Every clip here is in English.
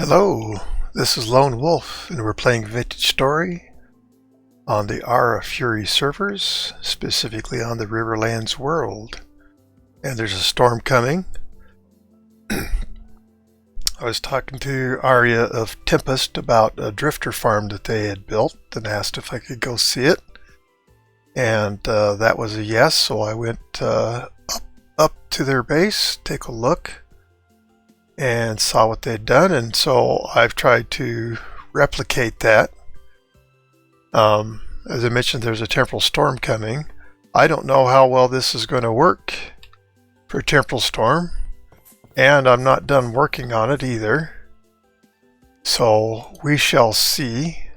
Hello, this is Lone Wolf, and we're playing Vintage Story on the AriaOfTempest servers, specifically on the Riverlands world. And there's a storm coming. I was talking to AriaOfTempest about a drifter farm that they had built and asked if I could go see it. And that was a yes, so I went up to their base, take a look, and saw what they'd done, and so I've tried to replicate that. As I mentioned, there's a temporal storm coming. I don't know how well this is going to work for a temporal storm, and I'm not done working on it either. So we shall see.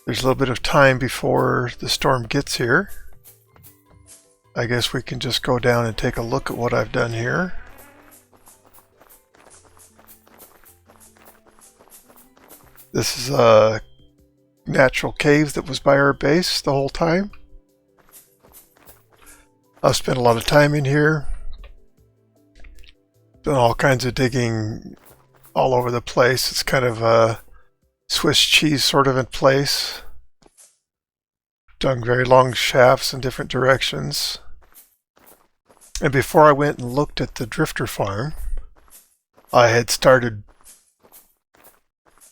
There's a little bit of time before the storm gets here. I guess we can just go down and take a look at what I've done here. This is a natural cave that was by our base the whole time. I've spent a lot of time in here. Done all kinds of digging all over the place. It's kind of a Swiss cheese sort of in place. Done very long shafts in different directions. And before I went and looked at the drifter farm, I had started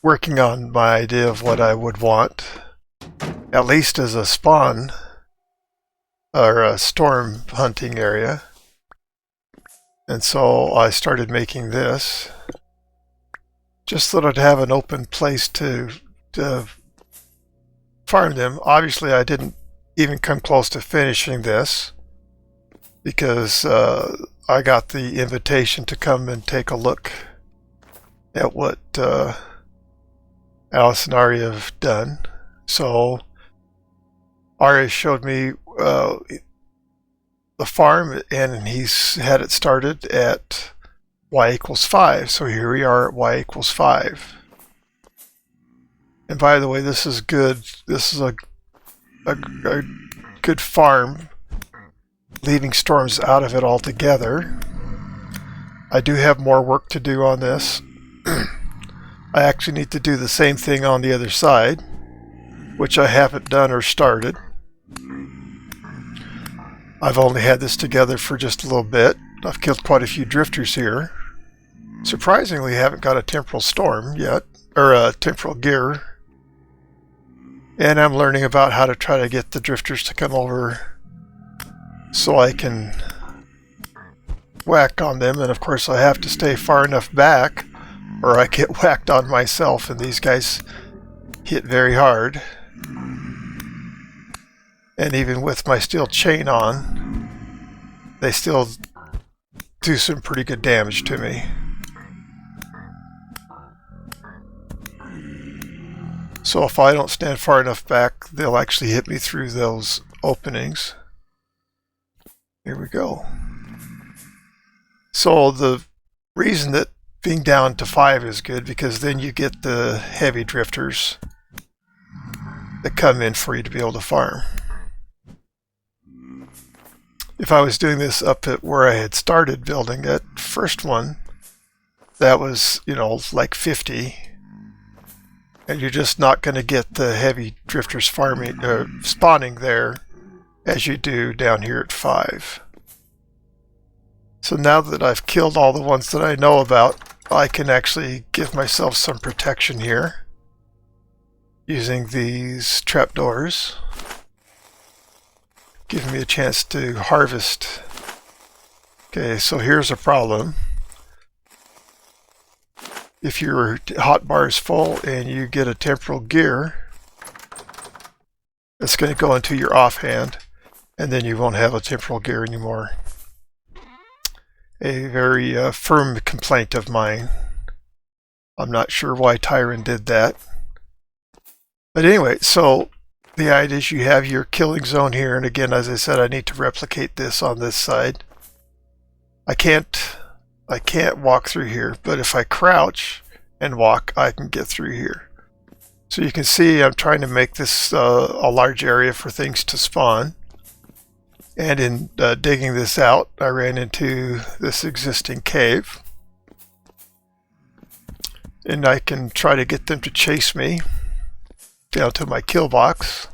working on my idea of what I would want, at least as a spawn or a storm hunting area. And so I started making this just so that I'd have an open place to farm them. Obviously I didn't even come close to finishing this because I got the invitation to come and take a look at what Alice and Aria have done. So Aria showed me the farm, and he's had it started at y=5. So here we are at y=5. And by the way, this is good. This is a good farm, leaving storms out of it altogether. I do have more work to do on this. I actually need to do the same thing on the other side, which I haven't done or started. I've only had this together for just a little bit. I've killed quite a few drifters here. Surprisingly, haven't got a temporal storm yet, or a temporal gear. And I'm learning about how to try to get the drifters to come over so I can whack on them. And of course I have to stay far enough back or I get whacked on myself, and these guys hit very hard. And even with my steel chain on, they still do some pretty good damage to me. So if I don't stand far enough back, they'll actually hit me through those openings. Here we go. So the reason that being down to 5 is good, because then you get the heavy drifters that come in for you to be able to farm. If I was doing this up at where I had started building that first one, that was, like 50, and you're just not going to get the heavy drifters spawning there as you do down here at 5. So now that I've killed all the ones that I know about, I can actually give myself some protection here using these trapdoors, giving me a chance to harvest. Okay, so here's a problem. If your hotbar is full and you get a temporal gear, it's going to go into your offhand, and then you won't have a temporal gear anymore. A very firm complaint of mine. I'm not sure why Tyron did that. But anyway, so the idea is you have your killing zone here, and again, as I said, I need to replicate this on this side. I can't walk through here, but if I crouch and walk, I can get through here. So you can see I'm trying to make this a large area for things to spawn. And in digging this out, I ran into this existing cave. And I can try to get them to chase me down to my kill box.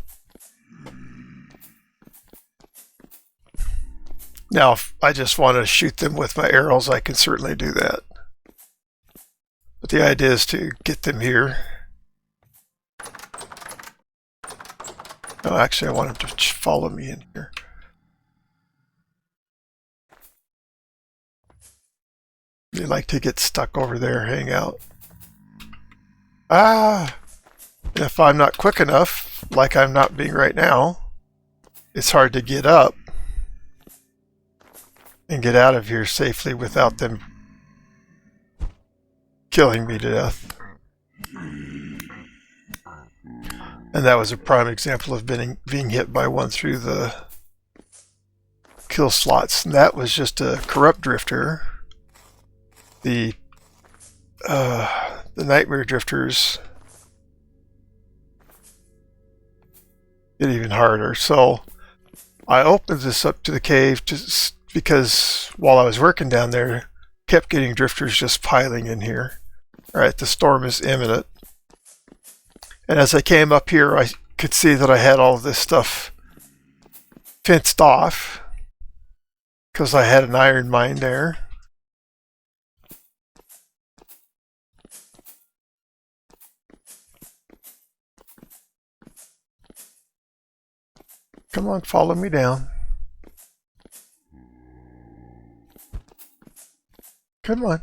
Now, if I just want to shoot them with my arrows, I can certainly do that. But the idea is to get them here. No, actually, I want them to follow me in here. They like to get stuck over there, hang out. If I'm not quick enough, like I'm not being right now, it's hard to get up and get out of here safely without them killing me to death. And that was a prime example of being hit by one through the kill slots. And that was just a corrupt drifter. The nightmare drifters get even harder. So I opened this up to the cave just because while I was working down there, kept getting drifters just piling in here. Alright, the storm is imminent. And as I came up here, I could see that I had all of this stuff fenced off because I had an iron mine there. Come on, follow me down. Come on.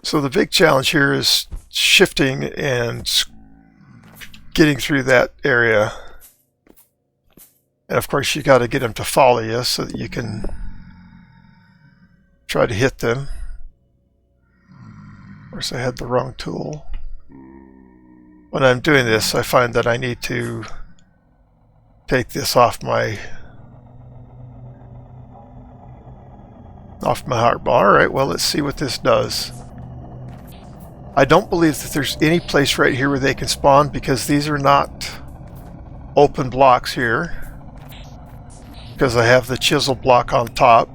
So the big challenge here is shifting and getting through that area. And of course you got to get them to follow you so that you can try to hit them. Of course I had the wrong tool. When I'm doing this, I find that I need to take this off my hotbar. Alright, well, let's see what this does. I don't believe that there's any place right here where they can spawn because these are not open blocks here. Because I have the chisel block on top.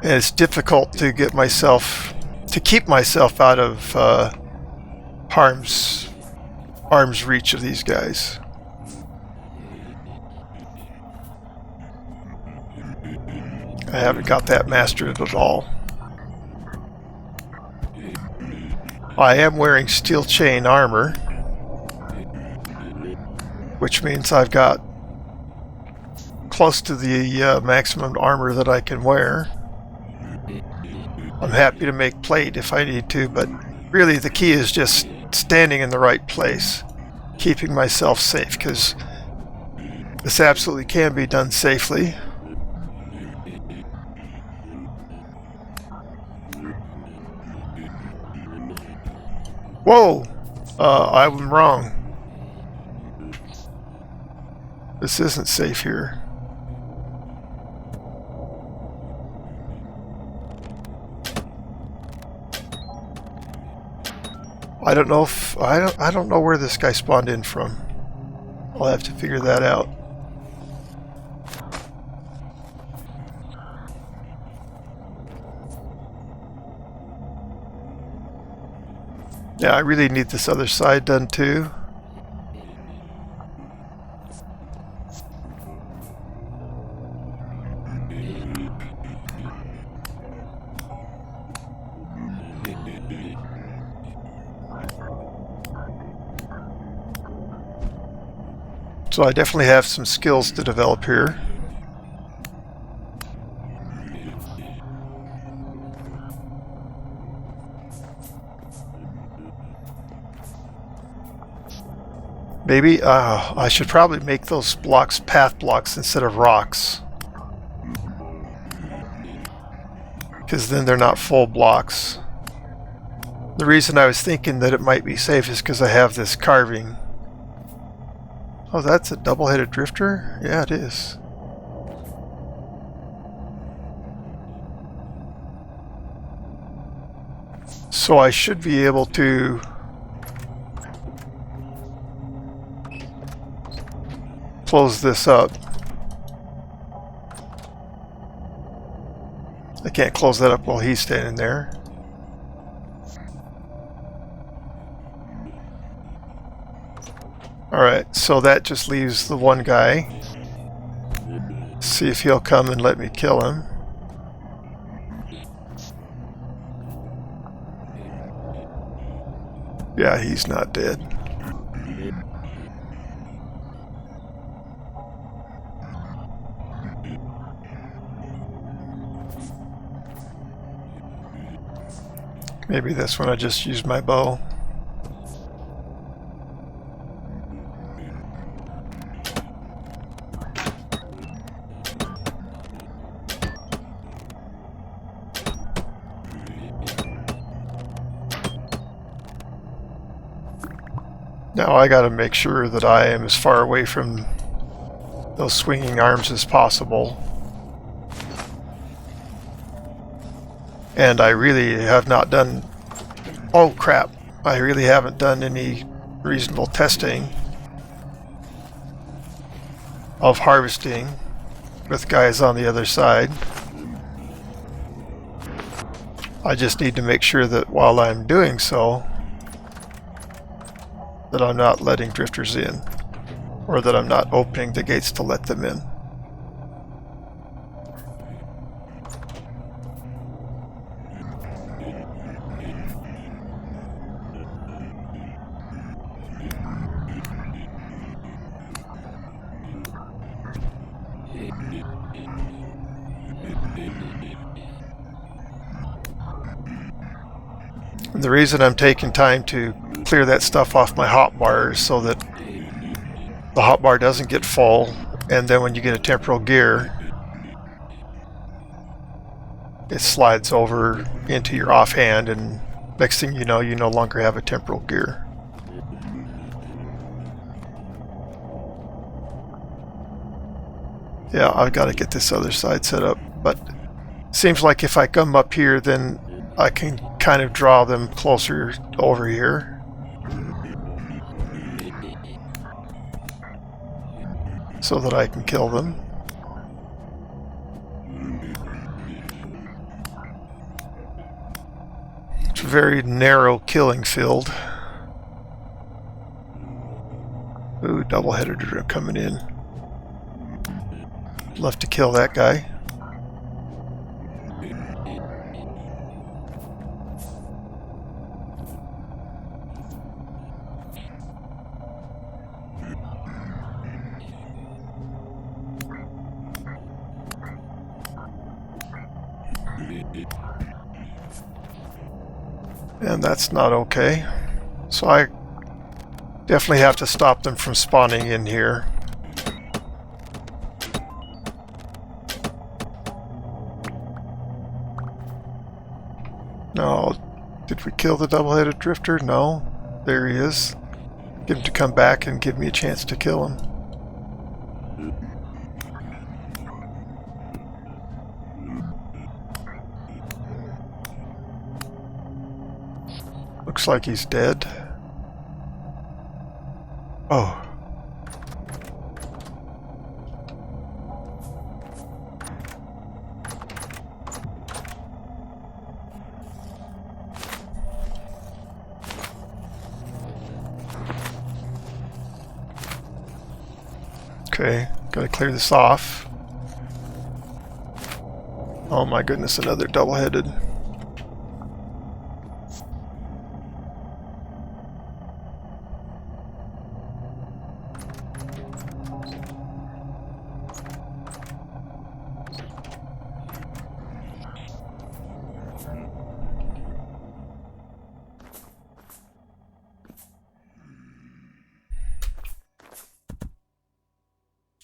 And it's difficult to get myself, to keep myself out of arm's reach of these guys. I haven't got that mastered at all. I am wearing steel chain armor, which means I've got close to the maximum armor that I can wear. I'm happy to make plate if I need to, but really the key is just standing in the right place, keeping myself safe, because this absolutely can be done safely. Whoa! I'm wrong. This isn't safe here. I don't know if I don't know where this guy spawned in from. I'll have to figure that out. Yeah, I really need this other side done too. So I definitely have some skills to develop here. Maybe I should probably make those blocks path blocks instead of rocks, because then they're not full blocks. The reason I was thinking that it might be safe is because I have this carving. Oh, that's a double-headed drifter? Yeah, it is. So I should be able to close this up. can't close that up while he's standing there. Alright, so that just leaves the one guy. See if he'll come and let me kill him. Yeah, he's not dead. Maybe that's when I just used my bow. Now I gotta make sure that I am as far away from those swinging arms as possible. And I really have not done... Oh crap! I really haven't done any reasonable testing of harvesting with guys on the other side. I just need to make sure that while I'm doing so, that I'm not letting drifters in, or that I'm not opening the gates to let them in. And the reason I'm taking time to clear that stuff off my hotbar is so that the hotbar doesn't get full, and then when you get a temporal gear, it slides over into your offhand, and next thing you know, you no longer have a temporal gear. Yeah, I've got to get this other side set up, but it seems like if I come up here, then I can kind of draw them closer over here. So that I can kill them. It's a very narrow killing field. Ooh, double-headed are coming in. Love to kill that guy. And that's not okay. So I definitely have to stop them from spawning in here. No, did we kill the double-headed drifter? No. There he is. Get him to come back and give me a chance to kill him. Looks like he's dead. Oh. Okay, gotta clear this off. Oh my goodness, another double-headed.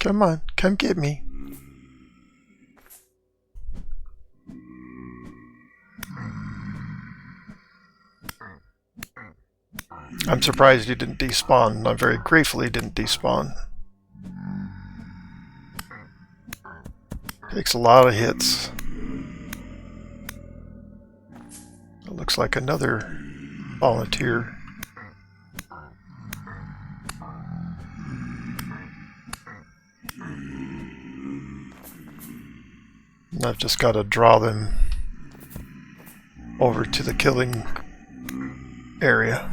Come on, come get me. I'm surprised he didn't despawn. I'm very grateful he didn't despawn. Takes a lot of hits. It looks like another volunteer. And I've just got to draw them over to the killing area.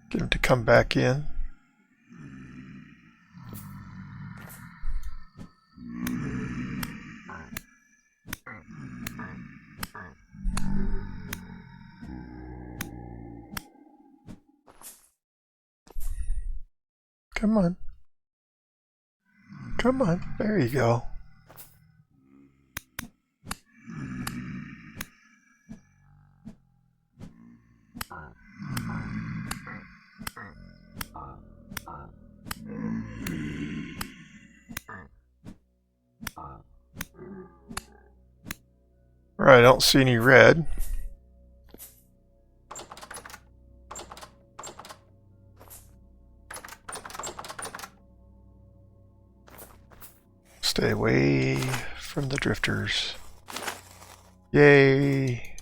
Get him to come back in. Come on. Come on. There you go. Alright, I don't see any red. Stay away from the drifters. Yay!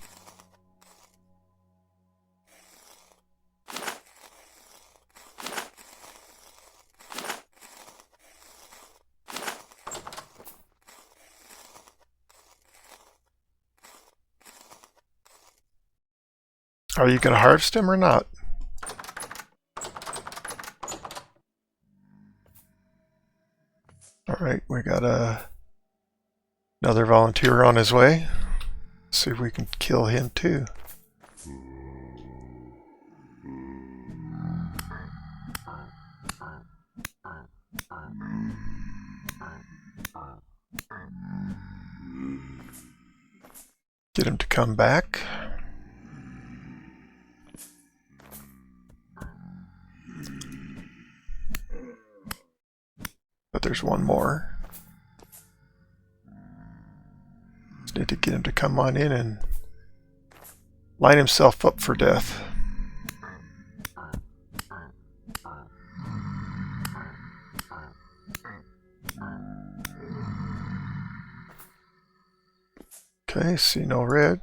Are you going to harvest him or not? Alright, we got another volunteer on his way. Let's see if we can kill him too. Get him to come back. But there's one more. Just need to get him to come on in and line himself up for death. Okay, see no red.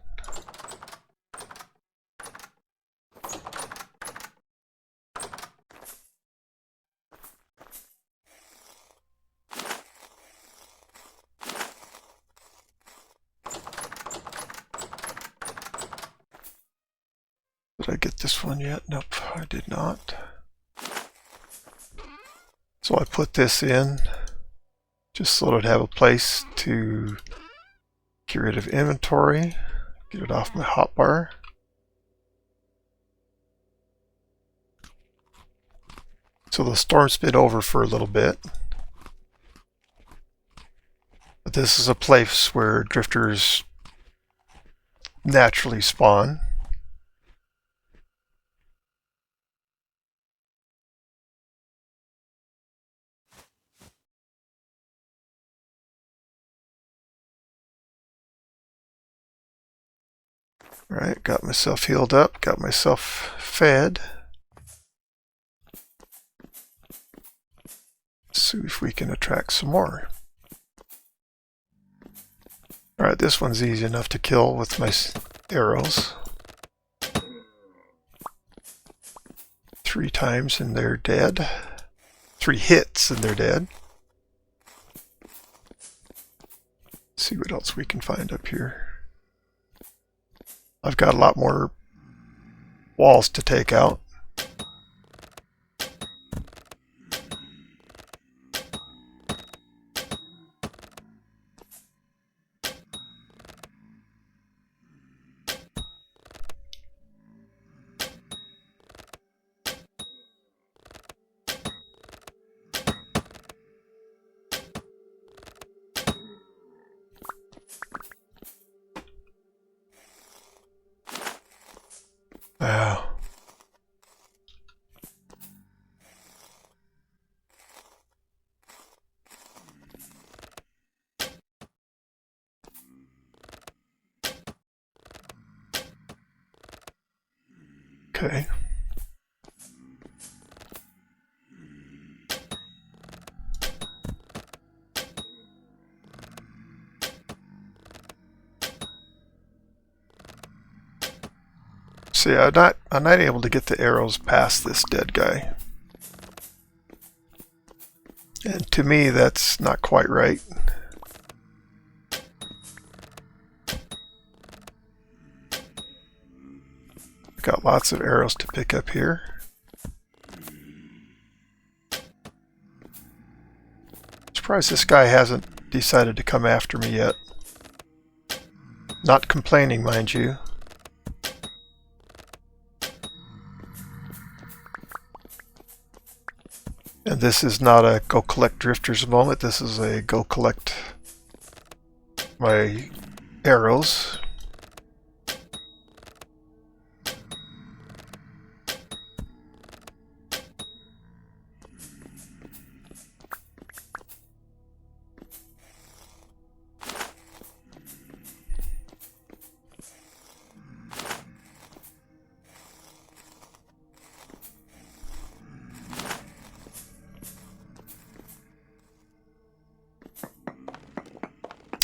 Did I get this one yet? Nope, I did not. So I put this in just so it'd have a place to get rid of inventory, get it off my hotbar. So the storm's been over for a little bit. But this is a place where drifters naturally spawn. Alright, got myself healed up, got myself fed. Let's see if we can attract some more. Alright, this one's easy enough to kill with my arrows. 3 times and they're dead. 3 hits and they're dead. Let's see what else we can find up here. I've got a lot more walls to take out. Wow. Okay. See, I'm not able to get the arrows past this dead guy. And to me, that's not quite right. Got lots of arrows to pick up here. Surprised this guy hasn't decided to come after me yet. Not complaining, mind you. And this is not a go collect drifters moment. This is a go collect my arrows.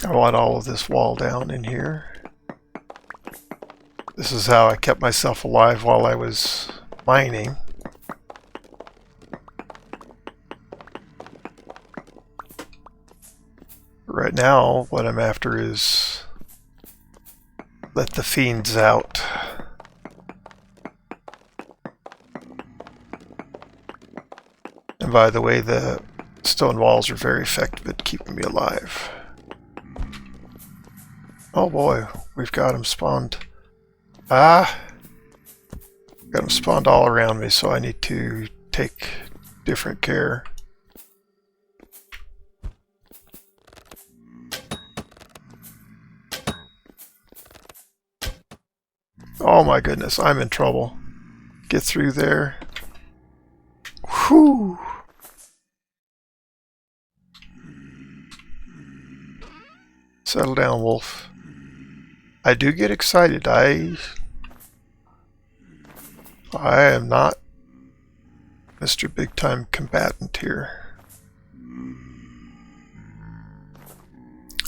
I want all of this wall down in here. This is how I kept myself alive while I was mining. Right now, what I'm after is let the fiends out. And by the way, the stone walls are very effective at keeping me alive. Oh boy, we've got them spawned. Got them spawned all around me, so I need to take different care. Oh my goodness, I'm in trouble. Get through there. Whew. Settle down, Wolf. I do get excited. I am not Mr. Big Time Combatant here.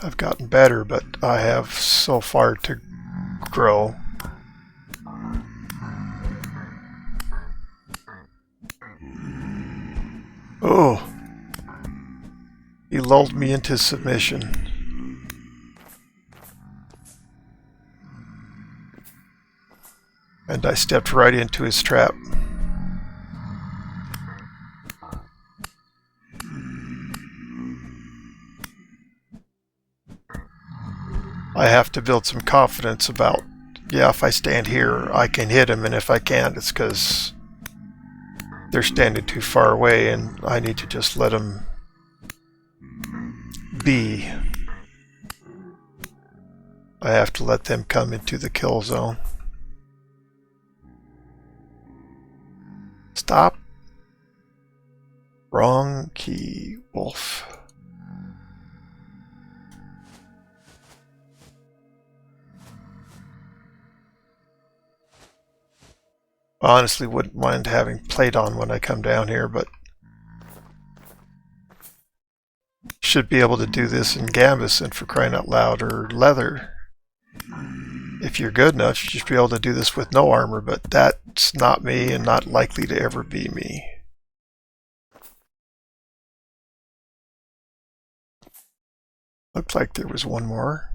I've gotten better, but I have so far to grow. Oh, he lulled me into submission. And I stepped right into his trap. I have to build some confidence about, yeah, if I stand here, I can hit him, and if I can't, it's because they're standing too far away, and I need to just let them be. I have to let them come into the kill zone. Stop. Wrong key, Wolf. I honestly wouldn't mind having plate on when I come down here, but should be able to do this in Gambus, for crying out loud, or leather. If you're good enough, you should be able to do this with no armor, but that's not me and not likely to ever be me. Looked like there was one more.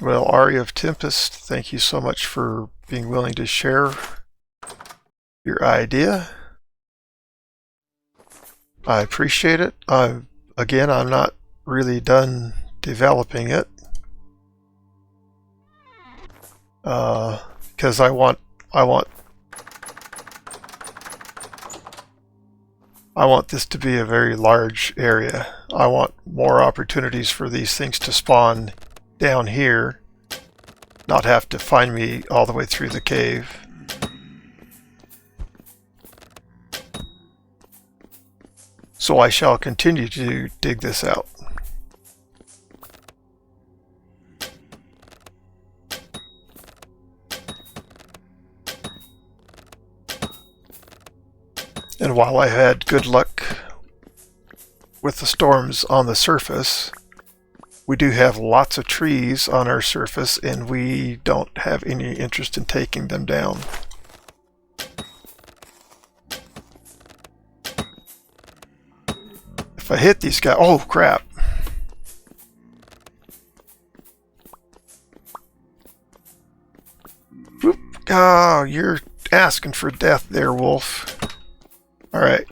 Well, AriaOfTempest, thank you so much for being willing to share your idea. I appreciate it. Again, I'm not really done developing it because I want this to be a very large area. I want more opportunities for these things to spawn down here, not have to find me all the way through the cave. So I shall continue to dig this out. And while I had good luck with the storms on the surface, we do have lots of trees on our surface, and we don't have any interest in taking them down. If I hit these guys, oh crap. Whoop. Oh, you're asking for death there, Wolf. Alright,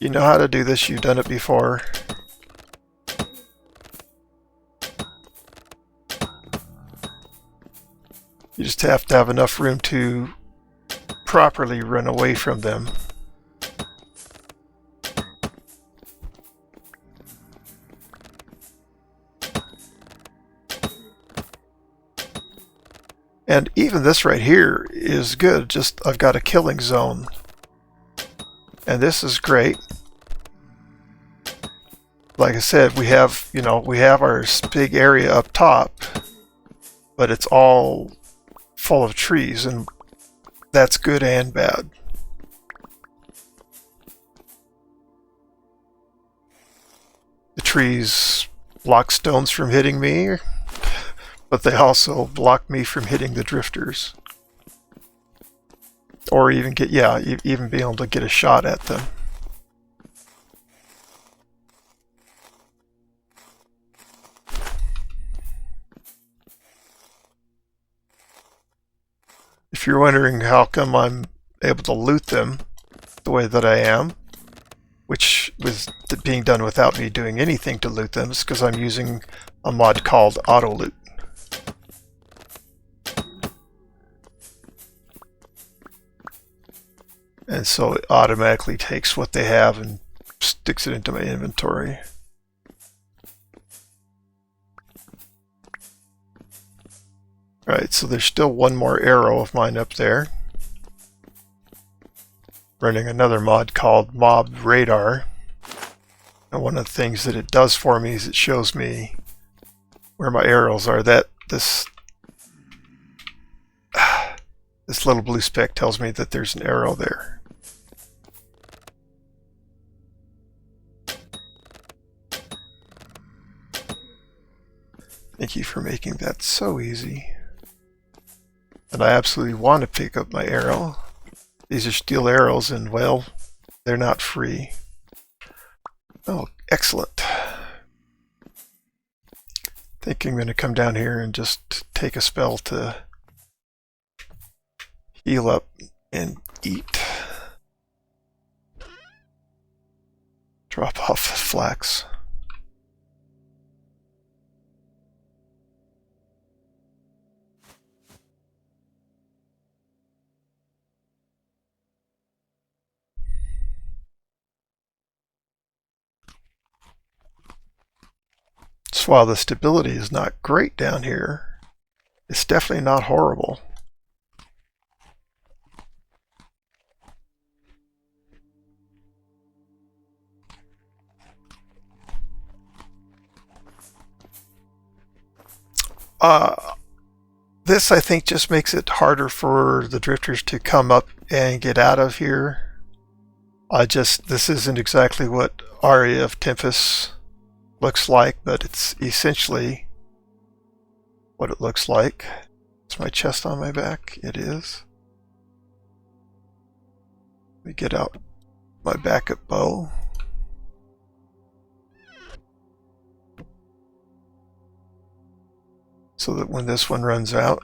you know how to do this, you've done it before. You just have to have enough room to properly run away from them. And even this right here is good, just I've got a killing zone. And this is great. Like I said, we have, we have our big area up top, but it's all full of trees, and that's good and bad. The trees block stones from hitting me, but they also block me from hitting the drifters. Or even even be able to get a shot at them. If you're wondering how come I'm able to loot them the way that I am, which was being done without me doing anything to loot them, is because I'm using a mod called Auto Loot. And so it automatically takes what they have and sticks it into my inventory. Alright, so there's still one more arrow of mine up there. Running another mod called Mob Radar. And one of the things that it does for me is it shows me where my arrows are. This little blue speck tells me that there's an arrow there. Thank you for making that so easy. And I absolutely want to pick up my arrow. These are steel arrows, and well, they're not free. Oh, excellent. I think I'm going to come down here and just take a spell to heal up and eat. Drop off the flax. So while the stability is not great down here, it's definitely not horrible. This, I think, just makes it harder for the drifters to come up and get out of here. This isn't exactly what AriaOfTempest looks like, but it's essentially what it looks like. Is my chest on my back? It is. Let me get out my backup bow. So that when this one runs out,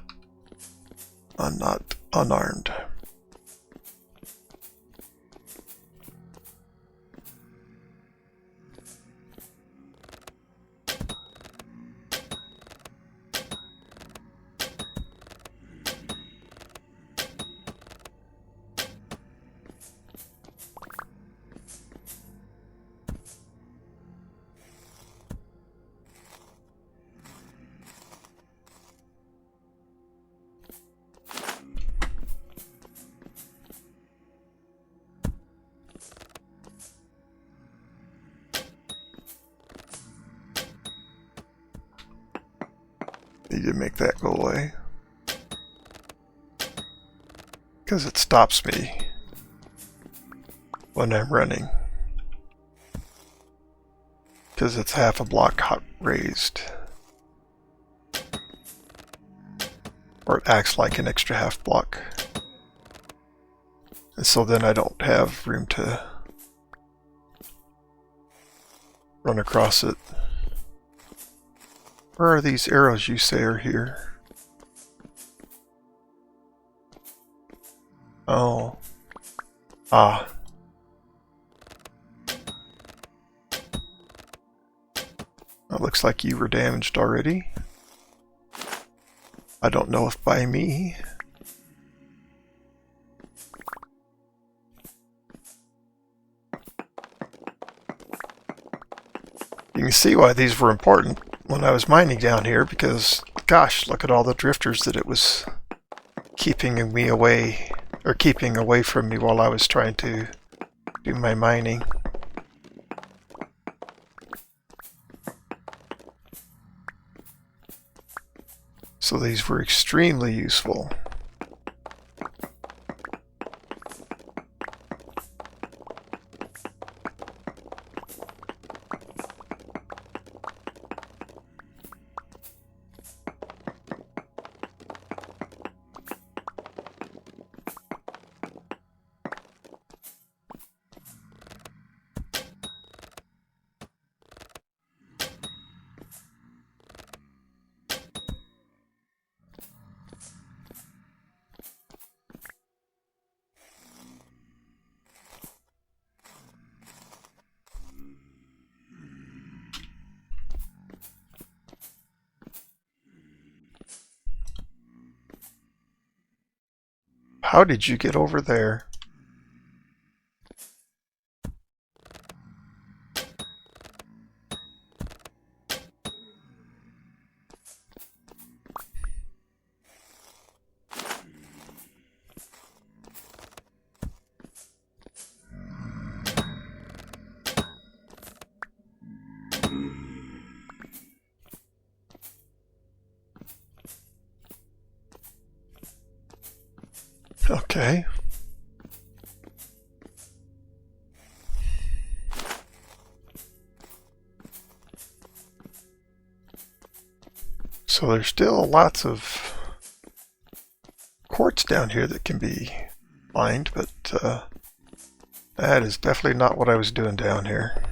I'm not unarmed. need to make that go away. Because it stops me when I'm running. Because it's half a block raised. Or it acts like an extra half block. And so then I don't have room to run across it. Where are these arrows you say are here? Oh. Ah. It looks like you were damaged already. I don't know if by me. You can see why these were important when I was mining down here, because, gosh, look at all the drifters that it was keeping me away, or keeping away from me while I was trying to do my mining. So these were extremely useful. How did you get over there? Okay. So there's still lots of quartz down here that can be mined, but that is definitely not what I was doing down here.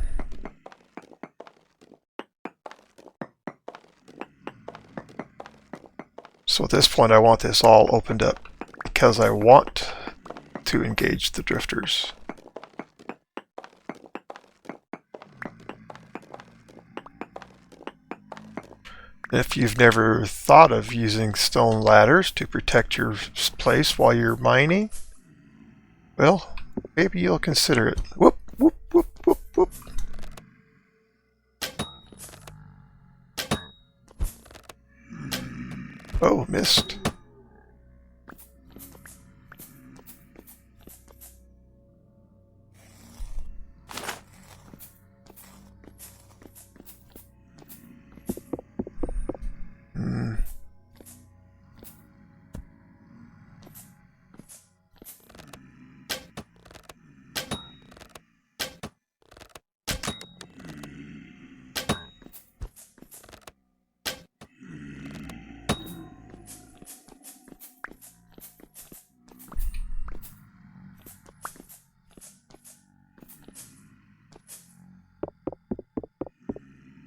So at this point I want this all opened up because I want to engage the drifters. If you've never thought of using stone ladders to protect your place while you're mining, well, maybe you'll consider it. Whoop, whoop, whoop, whoop, whoop. Oh, missed.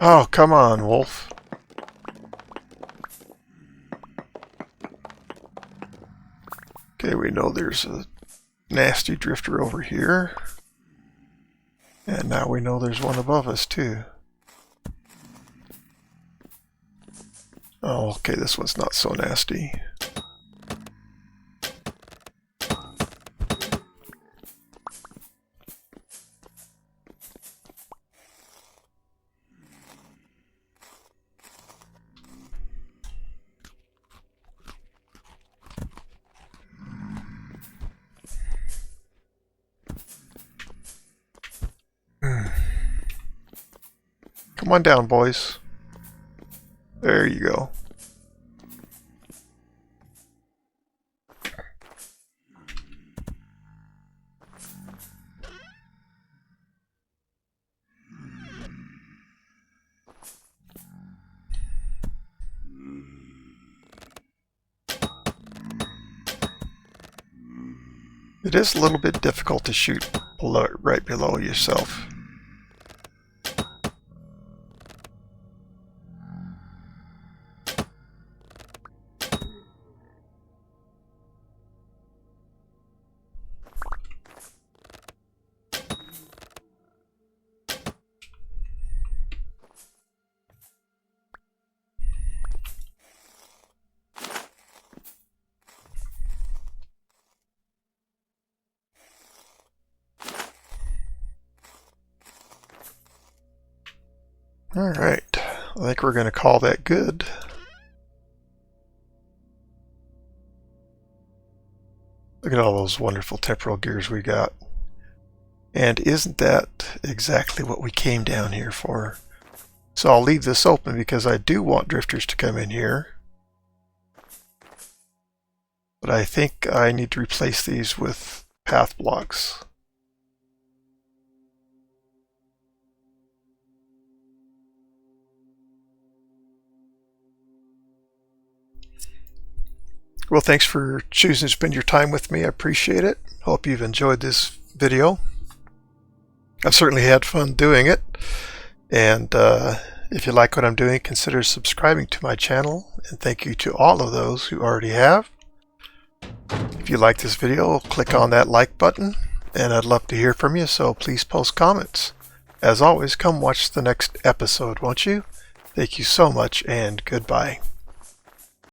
Oh, come on, Wolf. Okay, we know there's a nasty drifter over here. And now we know there's one above us, too. Oh, okay, this one's not so nasty. Come on down, boys. There you go. It is a little bit difficult to shoot right below yourself. Alright, I think we're going to call that good. Look at all those wonderful temporal gears we got. And isn't that exactly what we came down here for? So I'll leave this open because I do want drifters to come in here. But I think I need to replace these with path blocks. Well, thanks for choosing to spend your time with me. I appreciate it. Hope you've enjoyed this video. I've certainly had fun doing it. And if you like what I'm doing, consider subscribing to my channel. And thank you to all of those who already have. If you like this video, click on that like button. And I'd love to hear from you, so please post comments. As always, come watch the next episode, won't you? Thank you so much, and goodbye.